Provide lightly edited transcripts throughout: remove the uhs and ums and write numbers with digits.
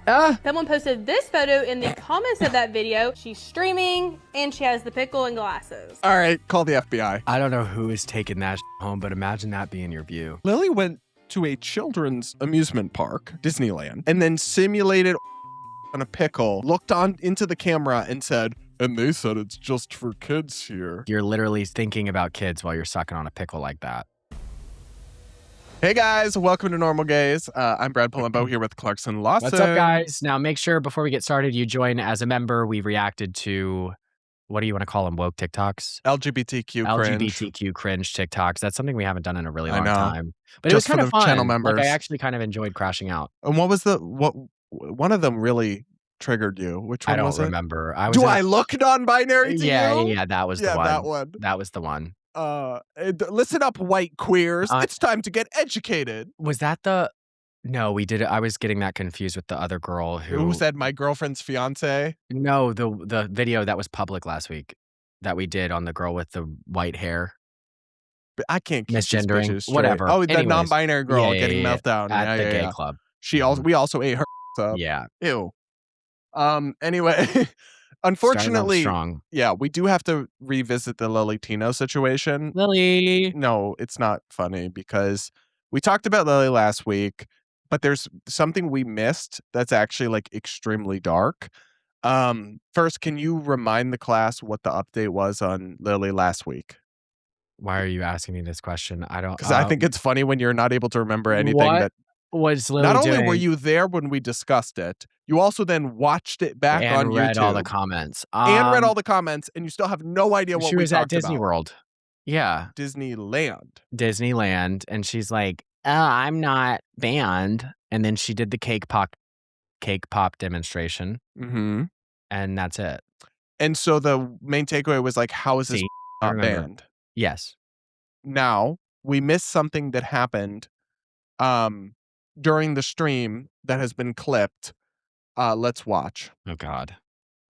Someone posted this photo in the comments of that video. She's streaming and she has the pickle and glasses. All right, call the FBI. I don't know who is taking that home, but imagine that being your view. Lily went to a children's amusement park, Disneyland, and then simulated on a pickle, looked on into the camera and said, and they said it's just for kids here. You're literally thinking about kids while you're sucking on a pickle like that. Hey guys, welcome to Normal Gays. I'm Brad Polumbo here with Clarkson Lawson. What's up, guys? Now, make sure before we get started, you join as a member. We reacted to, what do you want to call them, woke TikToks? LGBTQ cringe TikToks. That's something we haven't done in a really long time. But Just it was kind of fun. channel members. Like, I actually kind of enjoyed crashing out. And what was one of them really triggered you? Which one was it? I don't remember. Do I look non-binary to you? Yeah, that was the one. That one. That was the one. Listen up, white queers. It's time to get educated. Was that the... No, we did it. I was getting that confused with the other girl who said my girlfriend's fiance. No, the video that was public last week that we did on the girl with the white hair. But I can't keep misgendering, whatever. Oh, the non-binary girl getting meltdown at the gay club. We also ate her. So. Yeah. Ew. Anyway, unfortunately, yeah, we do have to revisit the Lily Tino situation. Lily. No, it's not funny because we talked about Lily last week, but there's something we missed that's actually like extremely dark. First, can you remind the class what the update was on Lily last week? Why are you asking me this question? I don't. Because I think it's funny when you're not able to remember anything. What was Lily not doing? Only were you there when we discussed it, you also then watched it back on YouTube. And read all the comments. And read all the comments, and you still have no idea what we talked about. She was at Disney World. Yeah. Disneyland. And she's like, oh, I'm not banned. And then she did the cake pop demonstration. Mm-hmm. And that's it. And so the main takeaway was like, how is this not banned? Yes. Now, we missed something that happened during the stream that has been clipped. Let's watch. Oh, God.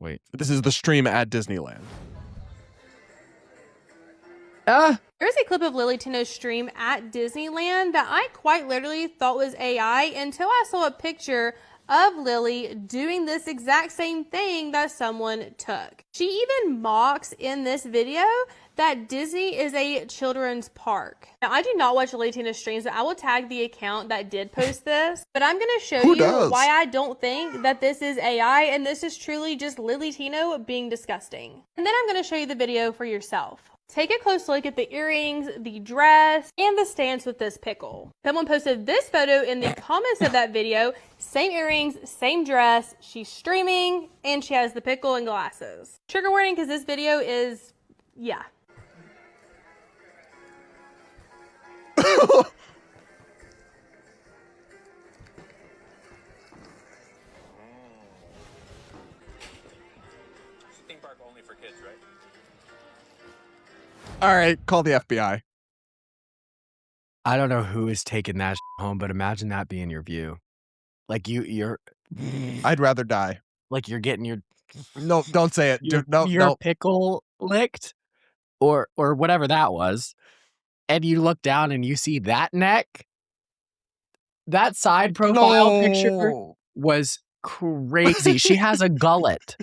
Wait. This is the stream at Disneyland. There's a clip of Lily Tino's stream at Disneyland that I quite literally thought was AI until I saw a picture of Lily doing this exact same thing that someone took. She even mocks in this video that Disney is a children's park. Now, I do not watch Lily Tino streams, but I will tag the account that did post this. But I'm going to show you why I don't think that this is AI and this is truly just Lily Tino being disgusting. And then I'm going to show you the video for yourself. Take a close look at the earrings, the dress, and the stance with this pickle. Someone posted this photo in the comments of that video. Same earrings, same dress. She's streaming, and she has the pickle and glasses. Trigger warning, because this video is, yeah. Theme park only for kids, right? All right, call the FBI. I don't know who is taking that home, but imagine that being your view. Like you're. I'd rather die. Like you're getting your. No, don't say it. Your pickle licked, or whatever that was, and you look down and you see that neck. That side profile picture was crazy. She has a gullet.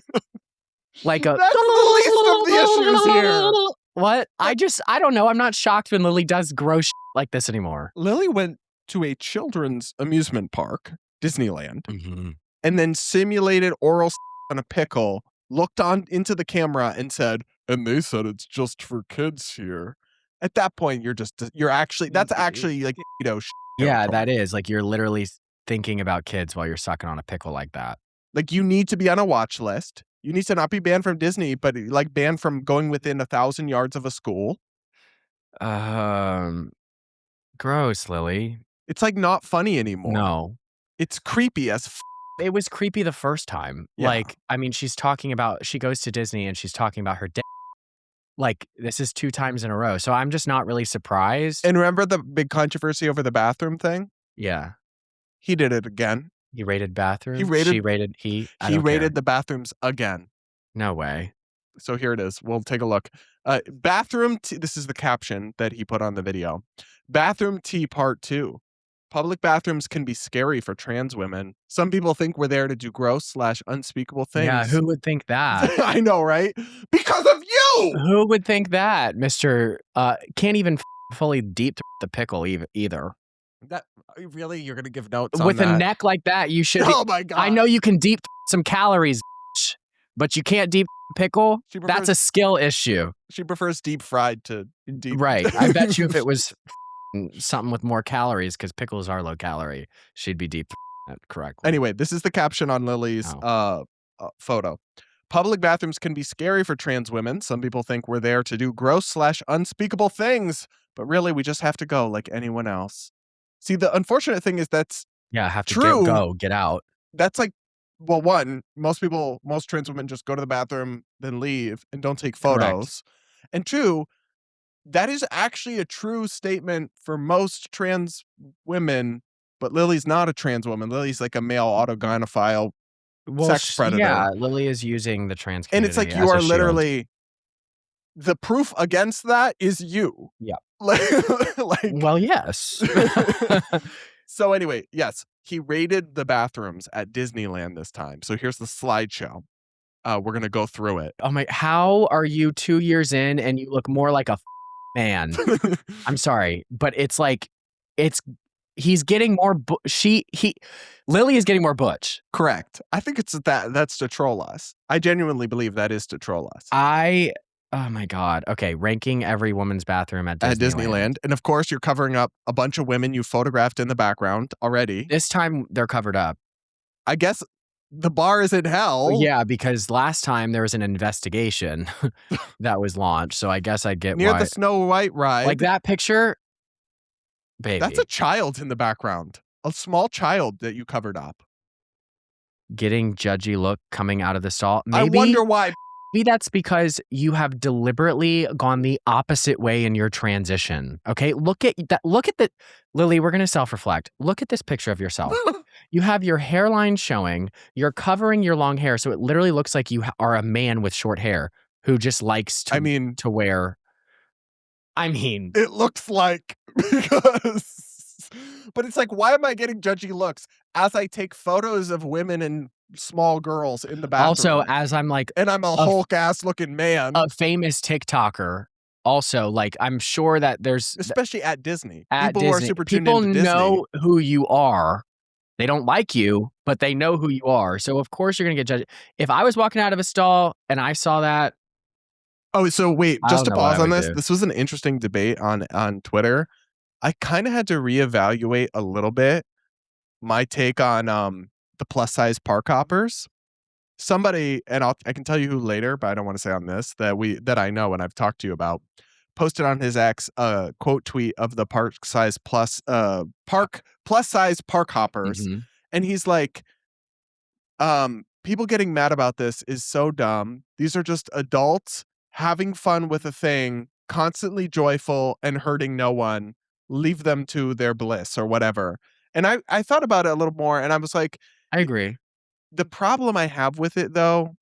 Like a. That's the least of the issues here. What? I don't know. I'm not shocked when Lily does gross like this anymore. Lily went to a children's amusement park, Disneyland, and then simulated oral on a pickle, looked on into the camera and said, and they said it's just for kids here. At that point, that's actually like, Yeah, that is. Like, you're literally thinking about kids while you're sucking on a pickle like that. Like, you need to be on a watch list. You need to not be banned from Disney, but like banned from going within 1,000 yards of a school. Gross, Lily. It's like not funny anymore. No. It's creepy as It was creepy the first time. Yeah. Like, I mean, she goes to Disney and she's talking about her dick. Like, this is 2 times in a row. So I'm just not really surprised. And remember the big controversy over the bathroom thing? Yeah. He did it again. He rated bathrooms? He rated the bathrooms again. No way. So here it is. We'll take a look. This is the caption that he put on the video. Bathroom tea part 2. Public bathrooms can be scary for trans women. Some people think we're there to do gross/unspeakable things. Yeah, who would think that? I know, right? Because of you! Who would think that, Mr. Can't even fully deep the pickle either. That really, you're gonna give notes With on a that? neck like that, you should. Oh my god! I know you can deep some calories, but you can't deep pickle. That's a skill issue. She prefers deep fried to deep. Right. I bet you if it was something with more calories, because pickles are low calorie, she'd be deep correctly. Anyway, this is the caption on Lily's photo. Public bathrooms can be scary for trans women. Some people think we're there to do gross/unspeakable things, but really we just have to go like anyone else. See, the unfortunate thing is that's have to true. Get out. That's like, well, one, most trans women just go to the bathroom, then leave and don't take photos. Correct. And two, that is actually a true statement for most trans women, but Lily's not a trans woman. Lily's like a male autogynephile sex predator. Yeah, Lily is using the trans community. And it's like you are literally, the proof against that is you. Yeah. Well, yes. So anyway, yes, he raided the bathrooms at Disneyland this time. So here's the slideshow. We're going to go through it. Oh my, how are you 2 years in and you look more like a man? I'm sorry, but it's like, he's getting more, Lily is getting more butch. Correct. I think it's that's to troll us. I genuinely believe that is to troll us. Oh my God. Okay. Ranking every woman's bathroom at Disneyland. And of course, you're covering up a bunch of women you photographed in the background already. This time they're covered up. I guess the bar is in hell. Yeah, because last time there was an investigation that was launched. So I guess I get near the Snow White ride. Like that picture, baby. That's a child in the background. A small child that you covered up. Getting judgy look coming out of the stall. I wonder why. Maybe that's because you have deliberately gone the opposite way in your transition. Okay, look at that. Look at the Lily. We're gonna self-reflect. Look at this picture of yourself. You have your hairline showing. You're covering your long hair, so it literally looks like you are a man with short hair who just likes to. To wear. It looks like because, but it's like, why am I getting judgy looks as I take photos of women and small girls in the bathroom? Also, as I'm like, and I'm a Hulk ass looking man, a famous TikToker. Also, like, I'm sure that there's, especially at Disney, people who are super tuned people into know Disney. Who you are. They don't like you, but they know who you are. So of course you're gonna get judged. If I was walking out of a stall and I saw that. Oh, so wait, just to pause on this. Do. This was an interesting debate on Twitter. I kind of had to reevaluate a little bit my take on the plus size park hoppers. Somebody, and I can tell you who later, but I don't want to say on this, that I know and I've talked to you about, posted on his ex quote tweet of the plus size park hoppers. Mm-hmm. And he's like, people getting mad about this is so dumb. These are just adults having fun with a thing, constantly joyful and hurting no one. Leave them to their bliss or whatever. And I thought about it a little more and I was like, I agree. The problem I have with it though,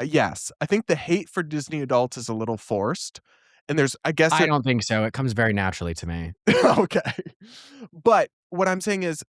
yes, I think the hate for Disney adults is a little forced. And I don't think so. It comes very naturally to me. Okay. But what I'm saying is,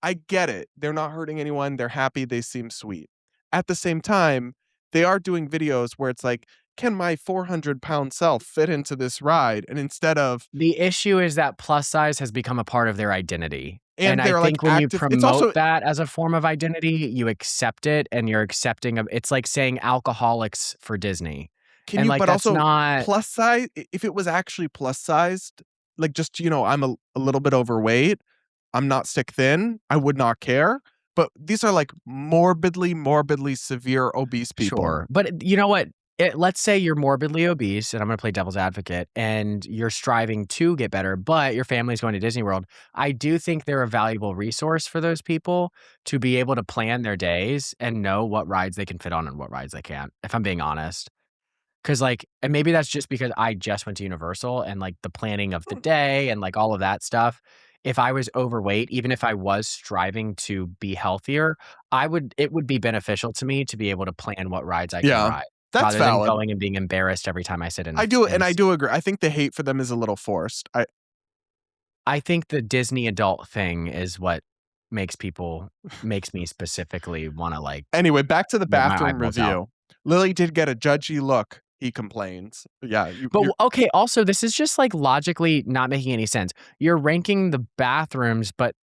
I get it. They're not hurting anyone. They're happy. They seem sweet. At the same time, they are doing videos where it's like, can my 400-pound self fit into this ride? And instead of... The issue is that plus size has become a part of their identity. And I think like when you promote that as a form of identity, you accept it and you're accepting of... It's like saying alcoholics for Disney. But also not... plus size, if it was actually plus sized, like just, I'm a little bit overweight, I'm not stick thin, I would not care. But these are like morbidly severe obese people. Sure. But you know what? Let's say you're morbidly obese, and I'm going to play devil's advocate, and you're striving to get better, but your family's going to Disney World. I do think they're a valuable resource for those people to be able to plan their days and know what rides they can fit on and what rides they can't, if I'm being honest. Because and maybe that's just because I just went to Universal and like the planning of the day and like all of that stuff. If I was overweight, even if I was striving to be healthier, it would be beneficial to me to be able to plan what rides I can ride. That's rather valid. Than going and being embarrassed every time I sit in. I do agree. I think the hate for them is a little forced. I think the Disney adult thing is what makes me specifically want to like. Anyway, back to the Get my bathroom eyeballs out. review. Lily did get a judgy look, he complains. Yeah. But okay, also, this is just like logically not making any sense. You're ranking the bathrooms, but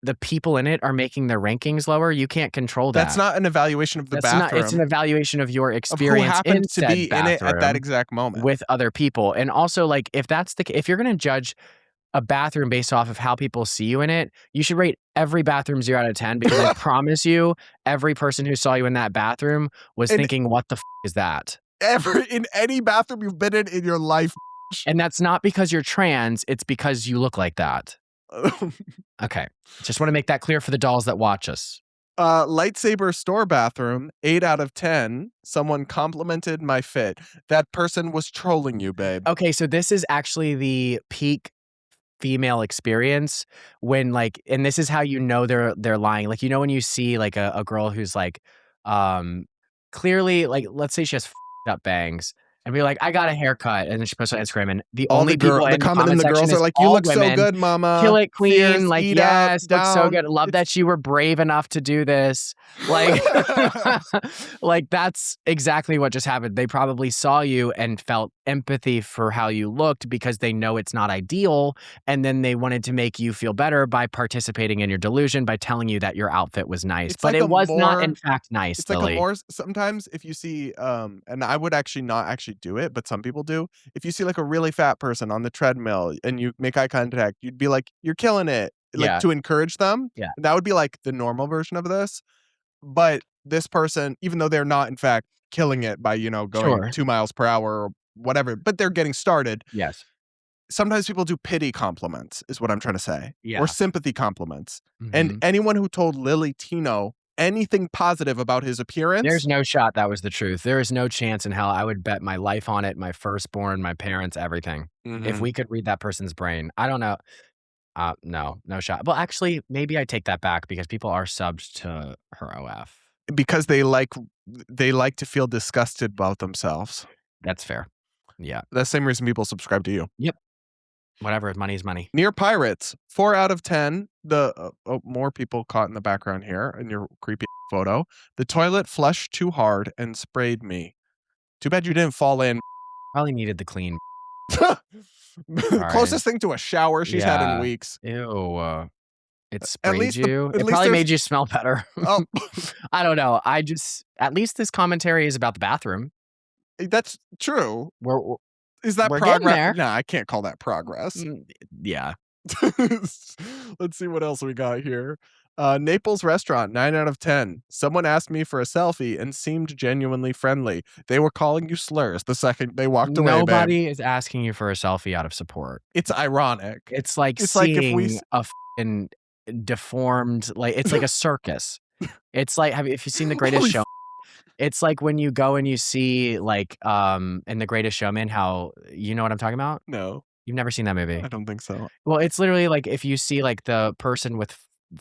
the people in it are making their rankings lower. You can't control that. That's not an evaluation of the That's bathroom. not, it's an evaluation of your of who experience in happened to said be in it at that bathroom exact moment. with other people. And also, like, if you're going to judge a bathroom based off of how people see you in it, you should rate every bathroom 0 out of 10, because I promise you, every person who saw you in that bathroom was thinking, what the is that? Ever in any bathroom you've been in your life. And that's not because you're trans, it's because you look like that. Okay. Just want to make that clear for the dolls that watch us. Lightsaber store bathroom, 8 out of 10. Someone complimented my fit. That person was trolling you, babe. Okay, so this is actually the peak female experience when like, and this is how you know they're lying. Like, you know, when you see like a girl who's like clearly, like, let's say she has up bangs, and be like, I got a haircut, and then she posts on Instagram, and the All only people in the comment in the section girls is are like, you all look women. so good, mama. Kill it, queen. Fierce, like, eat yes, up, look so down. good. Love that you were brave enough to do this. Like, like, that's exactly what just happened. They probably saw you and felt empathy for how you looked because they know it's not ideal. And then they wanted to make you feel better by participating in your delusion, by telling you that your outfit was nice. It's But like it was not, more- in fact, nice, It's Lily. like a more, sometimes if you see, and I would actually not actually do it, but some people do. If you see like a really fat person on the treadmill and you make eye contact, you'd be like, you're killing it. Like, Yeah. to encourage them. Yeah. That would be like the normal version of this. But this person, even though they're not in fact killing it by, going Sure. 2 miles per hour or whatever, but they're getting started. Yes. Sometimes people do pity compliments is what I'm trying to say. Yeah. Or sympathy compliments. Mhm. And anyone who told Lily Tino anything positive about his appearance. There's no shot that was the truth. There is no chance in hell. I would bet my life on it, my firstborn, my parents, everything. If we could read that person's brain. I don't know. No shot. Well, actually, maybe I take that back because people are subbed to her OF. Because they like to feel disgusted about themselves. That's fair. Yeah. The same reason people subscribe to you. Yep. Whatever. Money's money. Near Pirates, 4 out of 10. The more people caught in the background here in your creepy photo. The toilet flushed too hard and sprayed me. Too bad you didn't fall in. Probably needed the clean. Closest thing to a shower she's had in weeks. Ew. It sprayed least you. at It least probably there's- made you smell better. Oh, I don't know. At least this commentary is about the bathroom. that's true. We're Is that We're getting progress? there. Nah, I can't call that progress. yeah. Let's see what else we got here. Naples restaurant, 9 out of 10. Someone asked me for a selfie and seemed genuinely friendly. They were calling you slurs the second they walked away. Nobody babe. is asking you for a selfie out of support. It's ironic. It's like It's like seeing if we a f***ing deformed, like, it's like a circus. It's like, have you seen The Greatest Holy Show? It's like when you go and you see, like, in The Greatest Showman, how, you know what I'm talking about? No, You've never seen that movie. I don't think so. Well, it's literally like if you see like the person with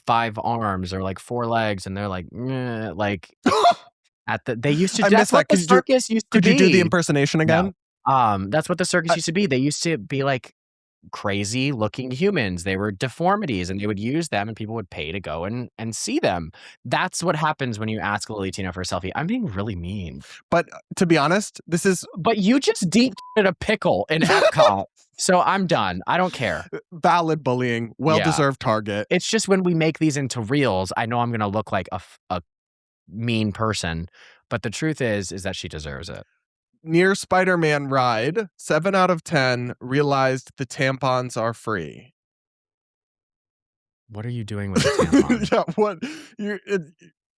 5 arms or like 4 legs, and they're like, "Meh," like they used to. I That's missed what that. the circus used to Could be. you do the impersonation again? That's what the circus used to be. They used to be like crazy looking humans. They were deformities, and they would use them, and people would pay to go and see them. That's what happens when you ask Lily Tino for a selfie. I'm being really mean, But to be honest, this is but you just deep in a pickle in Epcot. So I'm done. I don't care. valid bullying. Well-deserved target. It's just when we make these into reels, I know I'm going to look like a mean person, but the truth is that she deserves it. Near Spider-Man ride, 7 out of 10. Realized the tampons are free. What are you doing with the tampon? Yeah, what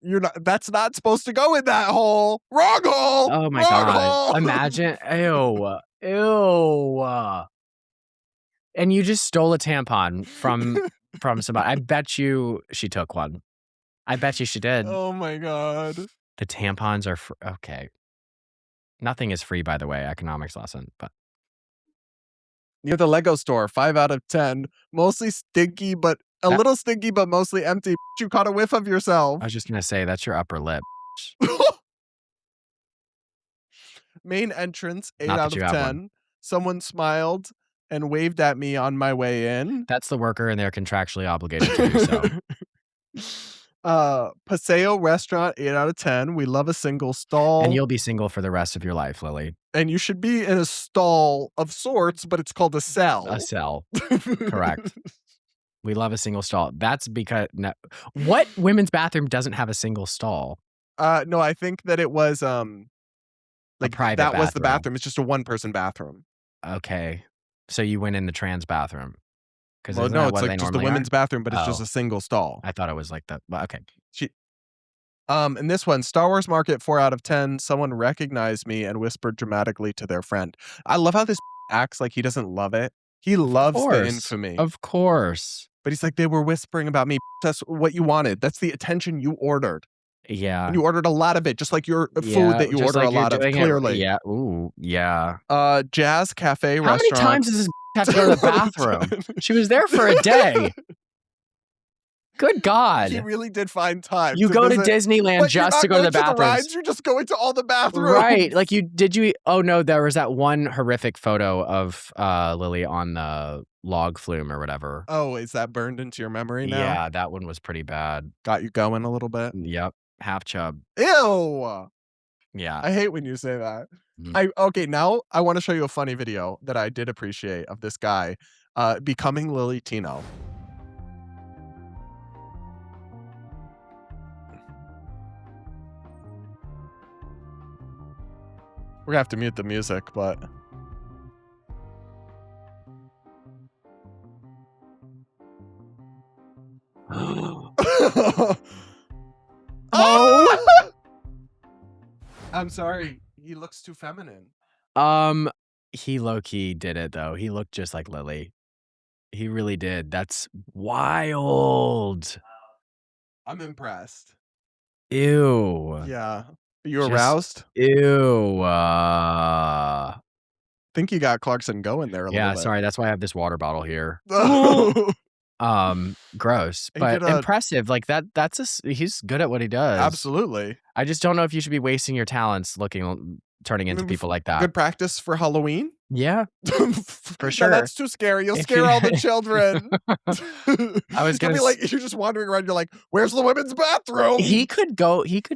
you're not. That's not supposed to go in that hole. Wrong hole. Oh my Wrong God. hole. Imagine. Ew. And you just stole a tampon from somebody. I bet you she took one. I bet you she did. Oh my God. The tampons are okay. Nothing is free, by the way, economics lesson, but Near the Lego store, 5 out of 10. Mostly stinky, but little stinky, but mostly empty. You caught a whiff of yourself. I was just going to say, that's your upper lip. Main entrance, 8 Not that out you of have 10. Someone smiled and waved at me on my way in. That's the worker, and they're contractually obligated to do so. Paseo restaurant, 8 out of 10. We love a single stall. And you'll be single for the rest of your life, Lily. And you should be in a stall of sorts, but it's called a cell. A cell. Correct. We love a single stall. That's because what women's bathroom doesn't have a single stall? No, I think that it was like private that was the bathroom. bathroom. It's just a one-person bathroom. Okay. So you went in the trans bathroom. Well, no, it's like just the women's bathroom, but it's just a single stall. I thought it was like that. Well, okay. And this one, Star Wars Market, 4 out of 10. Someone recognized me and whispered dramatically to their friend. I love how this acts like he doesn't love it. He loves the infamy. Of course. But he's like, they were whispering about me. That's what you wanted. That's the attention you ordered. Yeah. And you ordered a lot of it, just like your food that you order a lot of, clearly. Yeah. Ooh, yeah. Jazz Cafe How restaurant. many times does this have to go to the bathroom? She was there for a day. Good God. He really did find time. You go to Disneyland just to go to the bathroom. You're just going to all the bathrooms. Right. Like oh no, there was that one horrific photo of Lily on the log flume or whatever. Oh, is that burned into your memory now? Yeah, that one was pretty bad. Got you going a little bit? Yep. Half chub. Ew. Yeah. I hate when you say that. Okay, now I want to show you a funny video that I did appreciate of this guy becoming Lily Tino. We're gonna have to mute the music, but oh! I'm sorry. He looks too feminine. He low-key did it though. He looked just like Lily. He really did. That's wild. I'm impressed. Ew. Yeah. Are you aroused? Ew. I think you got Clarkson going there a little bit. Yeah, sorry. That's why I have this water bottle here. Gross, He but did a- impressive. Like he's good at what he does. Absolutely. I just don't know if you should be wasting your talents turning into people like that. Good practice for Halloween? Yeah, for sure. No, that's too scary. You'll scare all the children. I was gonna be like, you're just wandering around. You're like, where's the women's bathroom? He could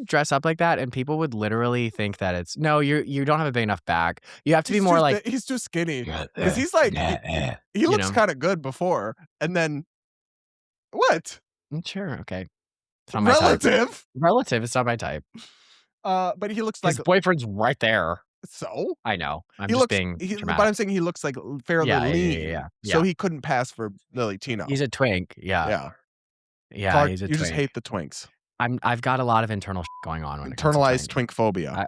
dress up like that, and people would literally think that you don't have a big enough back. You have to be more like he's too skinny. Because he's like, he looks kind of good before, and then what? Sure, okay. It's not my type. Relative. It's not my type. But he looks like his boyfriend's right there. So I know. I'm just being dramatic. But I'm saying he looks like fairly lean. Yeah. So he couldn't pass for Lily Tino. He's a twink. Yeah. Yeah. Clark, he's a you twink. just hate the twinks. I've got a lot of internal going on. When internalized twink phobia.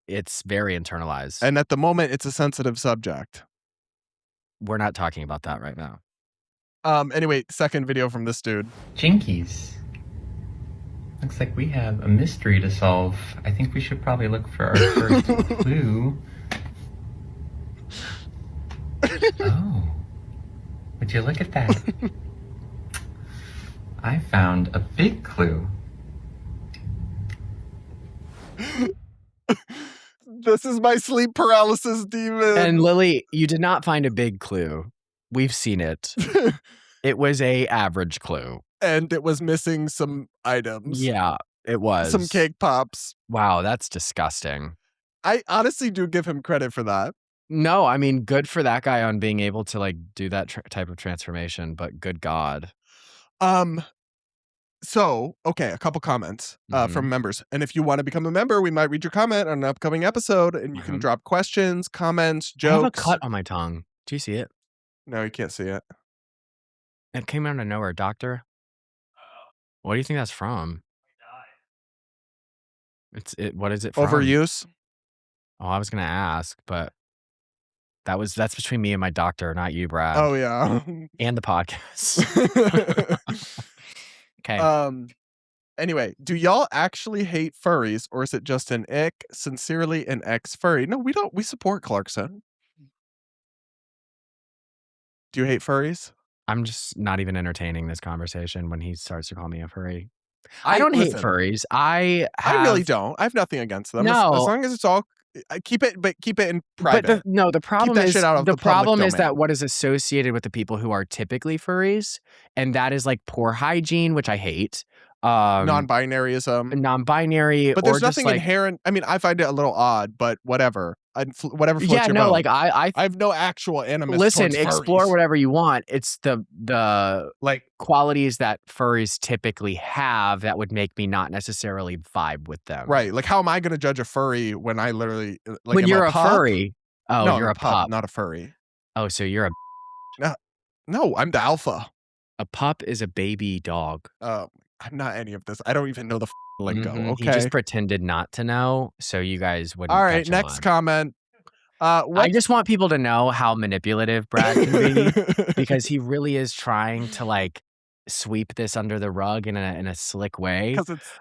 It's very internalized. And at the moment, it's a sensitive subject. We're not talking about that right now. Anyway, second video from this dude. Jinkies. Looks like we have a mystery to solve. I think we should probably look for our first clue. Oh, would you look at that? I found a big clue. This is my sleep paralysis demon. And Lily, you did not find a big clue. We've seen it. It was a average clue. And it was missing some items. Yeah, it was. Some cake pops. Wow, that's disgusting. I honestly do give him credit for that. No, I mean, good for that guy on being able to like do that type of transformation, but good God. So, okay, a couple comments from members. And if you want to become a member, we might read your comment on an upcoming episode, and you can drop questions, comments, jokes. I have a cut on my tongue. Do you see it? No, you can't see it. It came out of nowhere, doctor. What do you think that's from? What is it from? Overuse? Oh, I was gonna ask, but that's between me and my doctor, not you, Brad. Oh yeah. And the podcast. Okay. Anyway, do y'all actually hate furries, or is it just an ick? Sincerely, an ex-furry. No, we don't. We support Clarkson. Do you hate furries? I'm just not even entertaining this conversation when he starts to call me a furry. I don't hate furries. I really don't. I have nothing against them. No. As long as it's all keep it in private. But the problem that is shit out of the public that domain. what is associated with the people who are typically furries, and that is like poor hygiene, which I hate. Non-binaryism. Non-binary, But there's or just nothing like inherent. I mean, I find it a little odd, but whatever. Whatever floats your boat. like I have no actual animus. listen, towards explore furries. whatever you want. It's the Like qualities that furries typically have that would make me not necessarily vibe with them. right. Like, how am I going to judge a furry when I literally like when am you're a a pup? furry? Oh, No, you're I'm a pup, not a furry. Oh, so you're No, I'm the alpha. a pup is a baby dog. I'm not any of this. I don't even know the lingo. Okay. He just pretended not to know, so you guys wouldn't. All right. catch Next on. comment. I just want people to know how manipulative Brad can be because he really is trying to like sweep this under the rug in a slick way.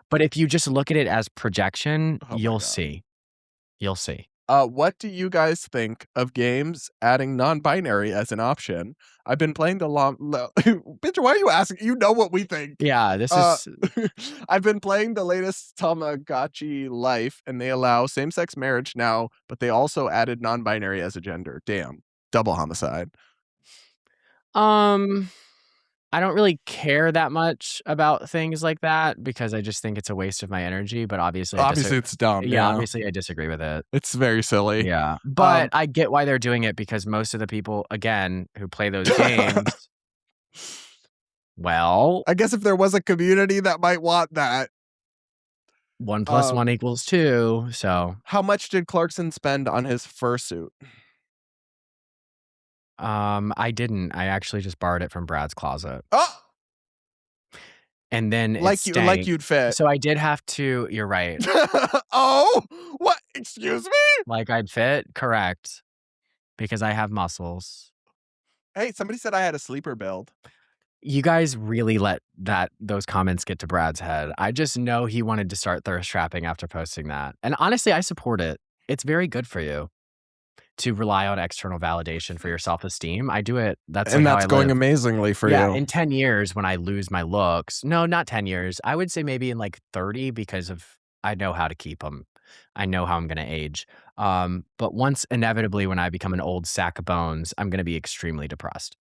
But if you just look at it as projection, you'll see. You'll see. What do you guys think of games adding non-binary as an option? I've been playing the bitch, why are you asking? You know what we think. Yeah, this is. I've been playing the latest Tamagotchi Life, and they allow same-sex marriage now, but they also added non-binary as a gender. Damn, double homicide. I don't really care that much about things like that because I just think it's a waste of my energy. But obviously, it's dumb. Yeah, obviously, I disagree with it. It's very silly. Yeah, but I get why they're doing it because most of the people, again, who play those games, well, I guess if there was a community that might want that. 1 + 1 = 2. So, how much did Clarkson spend on his fursuit? I didn't. I actually just borrowed it from Brad's closet. Oh, and then like you'd fit. So I did have to. You're right. Oh, what? Excuse me? Like I'd fit, correct? Because I have muscles. Hey, somebody said I had a sleeper build. You guys really let those comments get to Brad's head. I just know he wanted to start thirst trapping after posting that, and honestly, I support it. It's very good for you to rely on external validation for your self-esteem. I do it. That's going amazingly for you. In 10 years when I lose my looks, no, not 10 years. I would say maybe in like 30 because I know how to keep them. I know how I'm going to age. But once inevitably when I become an old sack of bones, I'm going to be extremely depressed.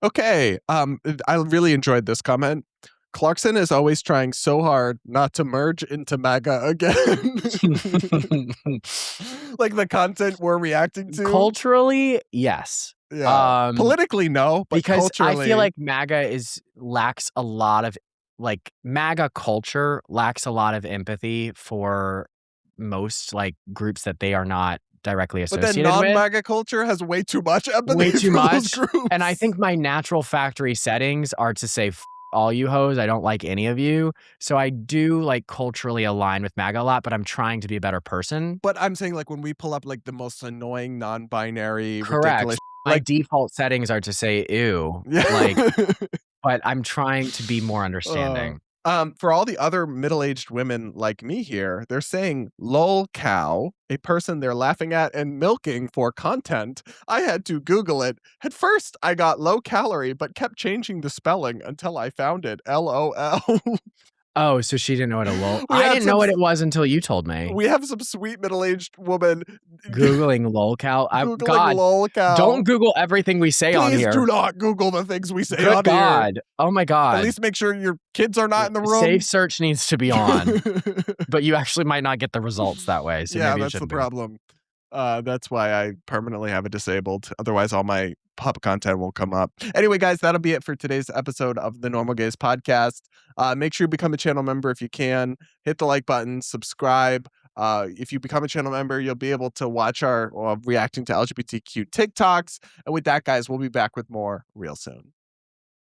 Okay. I really enjoyed this comment. Clarkson is always trying so hard not to merge into MAGA again. Like the content we're reacting to. Culturally, yes. Yeah. Politically, no. But because culturally, I feel like MAGA lacks a lot of MAGA culture lacks a lot of empathy for most like groups that they are not directly associated but then with. non-MAGA culture has way too much empathy. Way too much. Those groups. And I think my natural factory settings are to say all you hoes. I don't like any of you. So I do like culturally align with MAGA a lot, but I'm trying to be a better person. But I'm saying like when we pull up like the most annoying non-binary Correct. ridiculous My default settings are to say ew. Yeah. But I'm trying to be more understanding. For all the other middle-aged women like me here, they're saying lol cow, a person they're laughing at and milking for content. I had to Google it. At first, I got low calorie, but kept changing the spelling until I found it. LOL. Oh, so she didn't know what a lol. I didn't know what it was until you told me. We have some sweet middle-aged woman Googling lol cow. Googling lol cow. Don't Google everything we say on here. Please do not Google the things we say Good on God. here. Oh my God. At least make sure your kids are not in the room. Safe search needs to be on. But you actually might not get the results that way. So yeah, maybe that's the problem. That's why I permanently have it disabled. Otherwise, all my pup content won't come up. Anyway, guys, that'll be it for today's episode of the Normal Gays podcast. Make sure you become a channel member if you can. Hit the like button, subscribe. If you become a channel member, you'll be able to watch our reacting to LGBTQ TikToks. And with that, guys, we'll be back with more real soon.